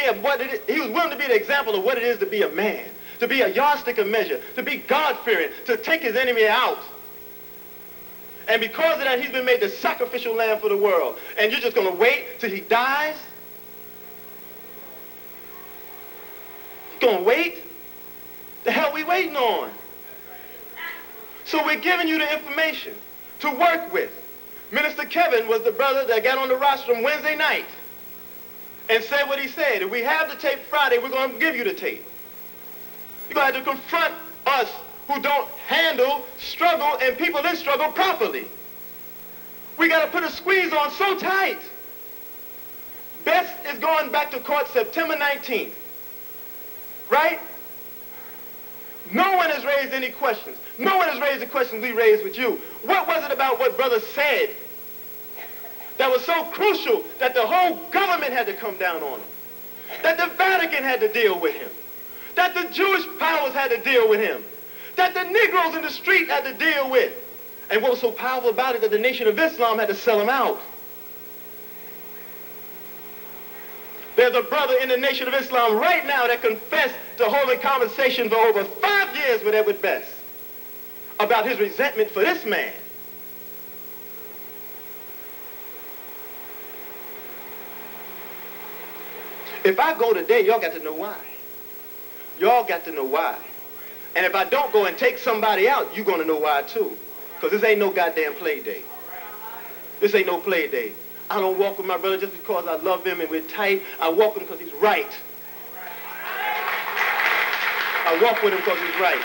of what it is. He was willing to be the example of what it is to be a man, to be a yardstick of measure, to be God-fearing, to take his enemy out. And because of that, he's been made the sacrificial lamb for the world. And you're just going to wait till he dies? You're going to wait? The hell we waiting on? So we're giving you the information to work with. Minister Kevin was the brother that got on the rostrum Wednesday night and said what he said. If we have the tape Friday, we're going to give you the tape. You're going to have to confront us who don't handle struggle and people in struggle properly. We got to put a squeeze on so tight. Best is going back to court September 19th. Right? No one has raised any questions. No one has raised the questions we raised with you. What was it about what brother said that was so crucial that the whole government had to come down on him? That the Vatican had to deal with him? That the Jewish powers had to deal with him? That the Negroes in the street had to deal with? And what was so powerful about it that the Nation of Islam had to sell him out? There's a brother in the Nation of Islam right now that confessed to holding conversation for over 5 years with Edward Best about his resentment for this man. If I go today, y'all got to know why. Y'all got to know why. And if I don't go and take somebody out, you're going to know why too. Because this ain't no goddamn play day. This ain't no play day. I don't walk with my brother just because I love him and we're tight. I walk with him because he's right. I walk with him because he's right.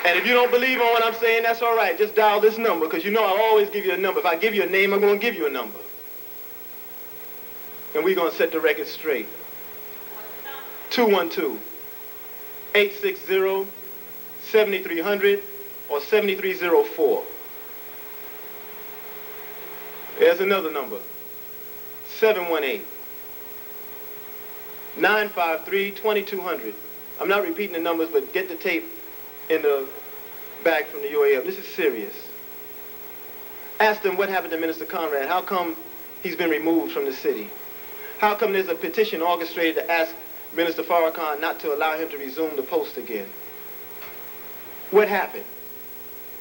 And if you don't believe on what I'm saying, that's all right. Just dial this number, because you know I'll always give you a number. If I give you a name, I'm going to give you a number. And we're going to set the record straight. 212-860-7300 or 7304. There's another number. 718-953-2200. I'm not repeating the numbers, but get the tape in the bag from the UAF. This is serious. Ask them what happened to Minister Conrad. How come he's been removed from the city? How come there's a petition orchestrated to ask Minister Farrakhan not to allow him to resume the post again? What happened?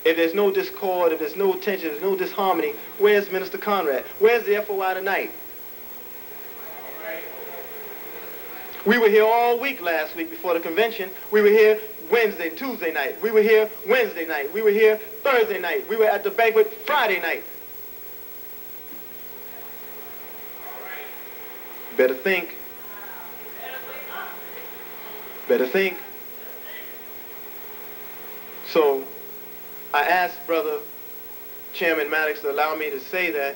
If there's no discord, if there's no tension, there's no disharmony, where's Minister Conrad? Where's the FOI tonight? We were here all week last week before the convention. We were here Wednesday, Tuesday night. We were here Wednesday night. We were here Thursday night. We were at the banquet Friday night. Better think. Better think. So I asked Brother Chairman Maddox to allow me to say that,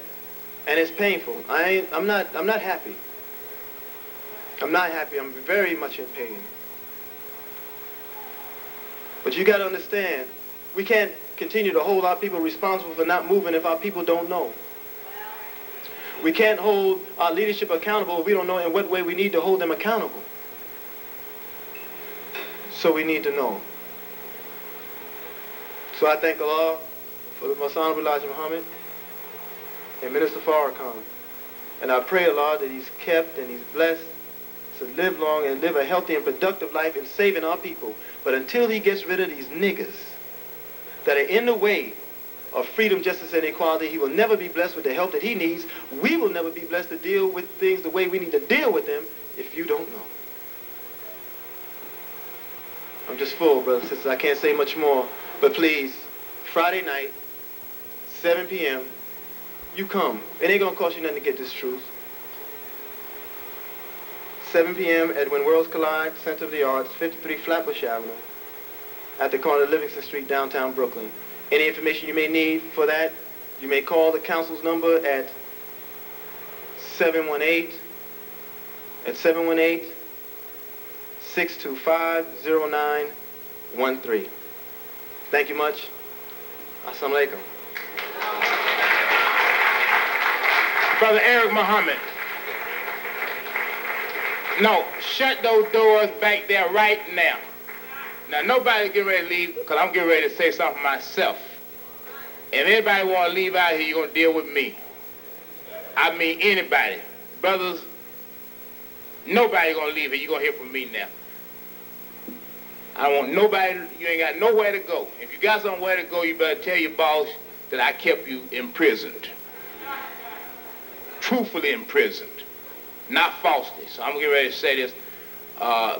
and it's painful. I'm not happy. I'm not happy. I'm very much in pain. But you got to understand, we can't continue to hold our people responsible for not moving if our people don't know. We can't hold our leadership accountable if we don't know in what way we need to hold them accountable. So we need to know. So I thank Allah for the Most Honorable Elijah Muhammad and Minister Farrakhan. And I pray Allah that he's kept and he's blessed to live long and live a healthy and productive life in saving our people. But until he gets rid of these niggas that are in the way of freedom, justice, and equality, he will never be blessed with the help that he needs. We will never be blessed to deal with things the way we need to deal with them if you don't know. I'm just full, brothers and sisters. I can't say much more. But please, Friday night, 7 p.m., you come. It ain't going to cost you nothing to get this truth. 7 p.m. at When Worlds Collide, Center of the Arts, 53 Flatbush Avenue, at the corner of Livingston Street, downtown Brooklyn. Any information you may need for that, you may call the council's number at 718-625-0913. Thank you much. Assalamu alaikum. Brother Eric Muhammad. No, shut those doors back there right now. Now, nobody's getting ready to leave, because I'm getting ready to say something myself. If anybody want to leave out here, you're going to deal with me. I mean anybody. Brothers, nobody gonna leave here. You're gonna hear from me now. I don't want nobody, you ain't got nowhere to go. If you got somewhere to go, you better tell your boss that I kept you imprisoned. Truthfully imprisoned, not falsely. So I'm getting ready to say this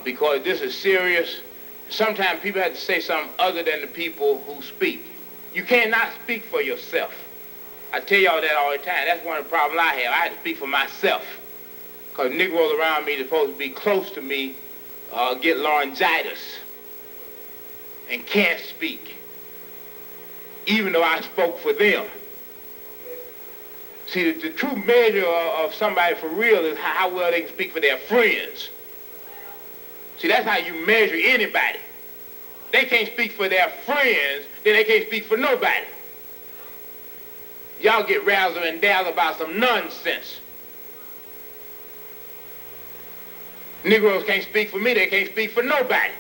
because this is serious. Sometimes people have to say something other than the people who speak. You cannot speak for yourself. I tell y'all that all the time. That's one of the problems I have. I have to speak for myself. Because Negroes around me that are supposed to be close to me get laryngitis and can't speak, even though I spoke for them. See, the true measure of somebody for real is how well they can speak for their friends. See, that's how you measure anybody. They can't speak for their friends, then they can't speak for nobody. Y'all get razzle and dazzle about some nonsense. Negroes can't speak for me, they can't speak for nobody.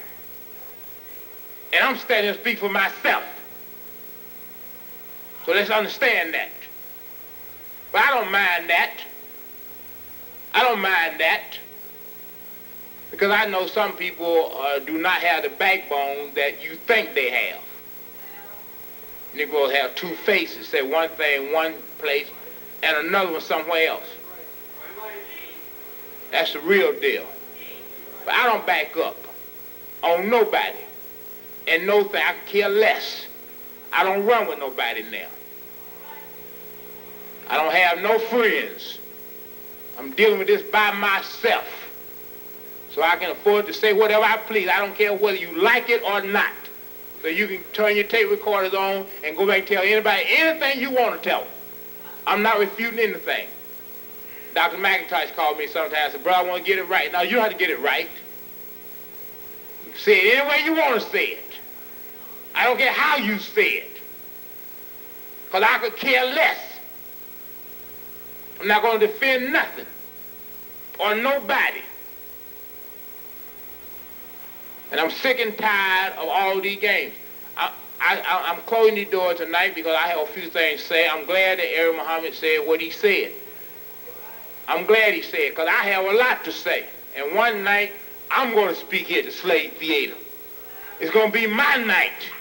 And I'm standing to speak for myself. So let's understand that. But I don't mind that. I don't mind that. Because I know some people do not have the backbone that you think they have. Negroes have two faces, say one thing one place and another one somewhere else. That's the real deal. But I don't back up on nobody. And no thing, I care less. I don't run with nobody now. I don't have no friends. I'm dealing with this by myself. So I can afford to say whatever I please. I don't care whether you like it or not. So you can turn your tape recorders on and go back and tell anybody anything you want to tell them. I'm not refuting anything. Dr. McIntosh called me sometimes and said, bro, I want to get it right. Now, you have to get it right. Say it any way you want to say it. I don't care how you say it. Because I could care less. I'm not going to defend nothing or nobody. And I'm sick and tired of all these games. I'm closing the door tonight because I have a few things to say. I'm glad that Aaron Muhammad said what he said. I'm glad he said it because I have a lot to say. And one night, I'm going to speak here at the Slave Theater. It's going to be my night.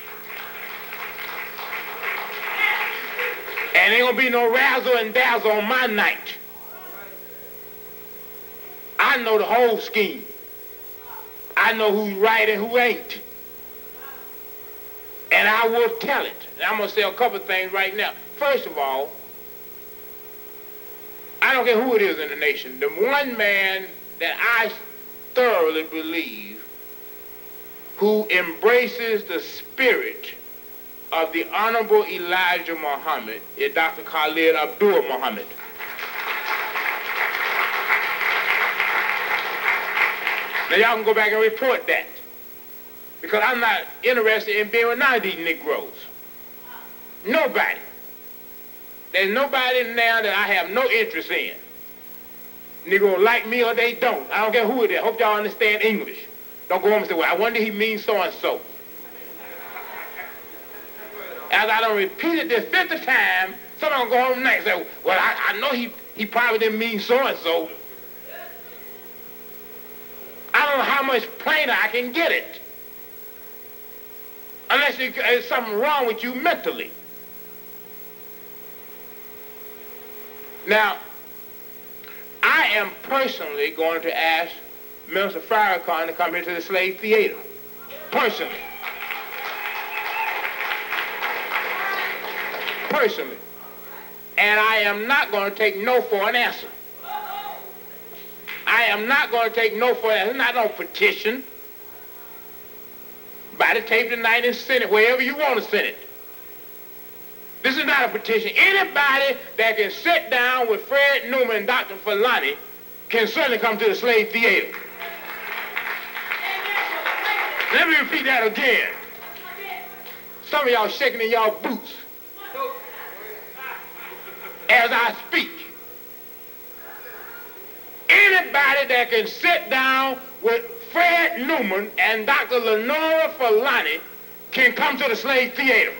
And ain't going to be no razzle and dazzle on my night. I know the whole scheme. I know who's right and who ain't. And I will tell it. And I'm going to say a couple things right now. First of all, I don't care who it is in the nation. The one man that I thoroughly believe who embraces the spirit of the Honorable Elijah Muhammad is Dr. Khalid Abdul Muhammad. Now y'all can go back and report that. Because I'm not interested in being with none of these Negroes. Nobody. There's nobody now that I have no interest in. Negro like me or they don't. I don't care who it is. I hope y'all understand English. Don't go home and say, well, I wonder he means so-and-so. As I don't repeat it this 50th time, someone will go home next and say, well, I know he probably didn't mean so-and-so. I don't know how much plainer I can get it. Unless there's something wrong with you mentally. Now, I am personally going to ask Minister Farrakhan to come here to the Slave Theater. Personally. Personally. And I am not going to take no for an answer. I am not going to take no for an answer. It's not no petition. Buy the tape tonight and send it wherever you want to send it. This is not a petition. Anybody that can sit down with Fred Newman and Dr. Fulani can certainly come to the Slave Theater. Let me repeat that again. Some of y'all shaking in y'all boots as I speak. Anybody that can sit down with Fred Newman and Dr. Lenora Fulani can come to the Slave Theater.